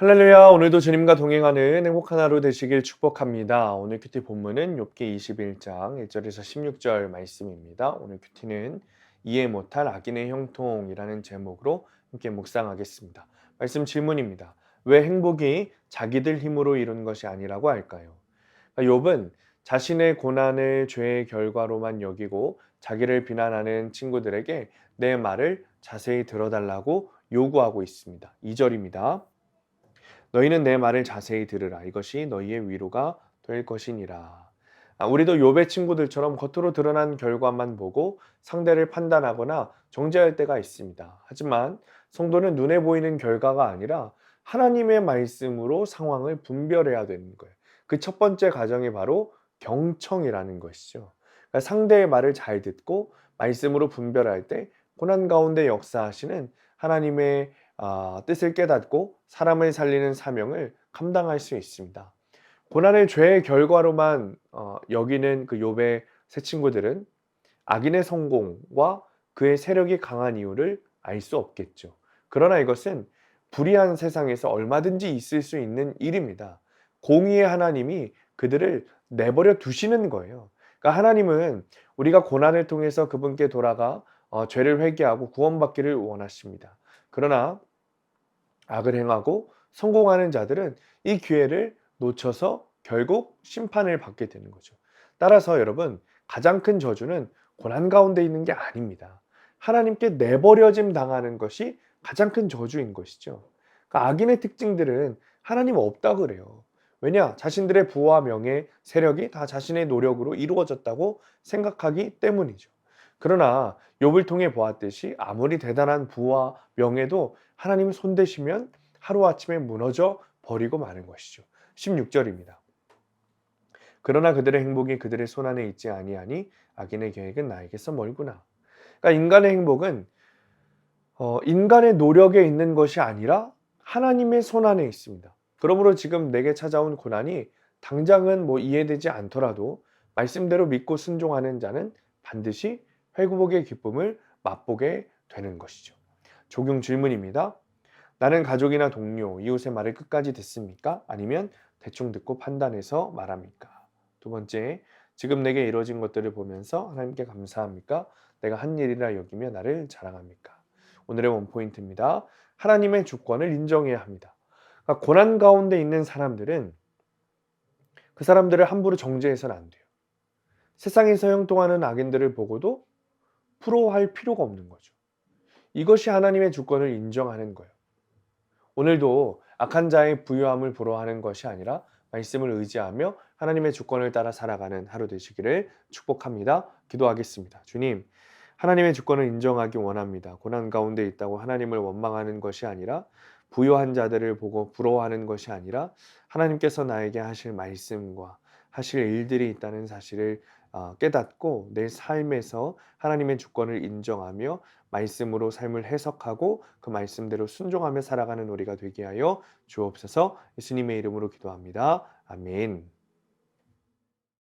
할렐루야, 오늘도 주님과 동행하는 행복한 하루 되시길 축복합니다. 오늘 큐티 본문은 욥기 21장 1절에서 16절 말씀입니다. 오늘 큐티는 이해 못할 악인의 형통이라는 제목으로 함께 묵상하겠습니다. 말씀 질문입니다. 왜 행복이 자기들 힘으로 이룬 것이 아니라고 할까요? 욥은 자신의 고난을 죄의 결과로만 여기고 자기를 비난하는 친구들에게 내 말을 자세히 들어달라고 요구하고 있습니다. 2절입니다. 너희는 내 말을 자세히 들으라. 이것이 너희의 위로가 될 것이니라. 우리도 욥의 친구들처럼 겉으로 드러난 결과만 보고 상대를 판단하거나 정죄할 때가 있습니다. 하지만 성도는 눈에 보이는 결과가 아니라 하나님의 말씀으로 상황을 분별해야 되는 거예요. 그 첫 번째 과정이 바로 경청이라는 것이죠. 그러니까 상대의 말을 잘 듣고 말씀으로 분별할 때 고난 가운데 역사하시는 하나님의 뜻을 깨닫고 사람을 살리는 사명을 감당할 수 있습니다. 고난을 죄의 결과로만 여기는 그 욥의 세 친구들은 악인의 성공과 그의 세력이 강한 이유를 알 수 없겠죠. 그러나 이것은 불의한 세상에서 얼마든지 있을 수 있는 일입니다. 공의의 하나님이 그들을 내버려 두시는 거예요. 그러니까 하나님은 우리가 고난을 통해서 그분께 돌아가 죄를 회개하고 구원받기를 원하십니다. 그러나 악을 행하고 성공하는 자들은 이 기회를 놓쳐서 결국 심판을 받게 되는 거죠. 따라서 여러분, 가장 큰 저주는 고난 가운데 있는 게 아닙니다. 하나님께 내버려짐 당하는 것이 가장 큰 저주인 것이죠. 그러니까 악인의 특징들은 하나님 없다 그래요. 왜냐? 자신들의 부와 명예, 세력이 다 자신의 노력으로 이루어졌다고 생각하기 때문이죠. 그러나 욥을 통해 보았듯이 아무리 대단한 부와 명예도 하나님이 손대시면 하루아침에 무너져 버리고 마는 것이죠. 16절입니다. 그러나 그들의 행복이 그들의 손안에 있지 아니하니 악인의 계획은 나에게서 멀구나. 그러니까 인간의 행복은 인간의 노력에 있는 것이 아니라 하나님의 손안에 있습니다. 그러므로 지금 내게 찾아온 고난이 당장은 이해되지 않더라도 말씀대로 믿고 순종하는 자는 반드시 회복의 기쁨을 맛보게 되는 것이죠. 적용 질문입니다. 나는 가족이나 동료, 이웃의 말을 끝까지 듣습니까? 아니면 대충 듣고 판단해서 말합니까? 두 번째, 지금 내게 이루어진 것들을 보면서 하나님께 감사합니까? 내가 한 일이라 여기며 나를 자랑합니까? 오늘의 원포인트입니다. 하나님의 주권을 인정해야 합니다. 그러니까 고난 가운데 있는 사람들은 그 사람들을 함부로 정죄해서는 안 돼요. 세상에서 형통하는 악인들을 보고도 부러워할 필요가 없는 거죠. 이것이 하나님의 주권을 인정하는 거예요. 오늘도 악한 자의 부유함을 부러워하는 것이 아니라 말씀을 의지하며 하나님의 주권을 따라 살아가는 하루 되시기를 축복합니다. 기도하겠습니다. 주님, 하나님의 주권을 인정하기 원합니다. 고난 가운데 있다고 하나님을 원망하는 것이 아니라 부유한 자들을 보고 부러워하는 것이 아니라 하나님께서 나에게 하실 말씀과 하실 일들이 있다는 사실을 깨닫고 내 삶에서 하나님의 주권을 인정하며 말씀으로 삶을 해석하고 그 말씀대로 순종하며 살아가는 우리가 되게 하여 주옵소서. 예수님의 이름으로 기도합니다. 아멘.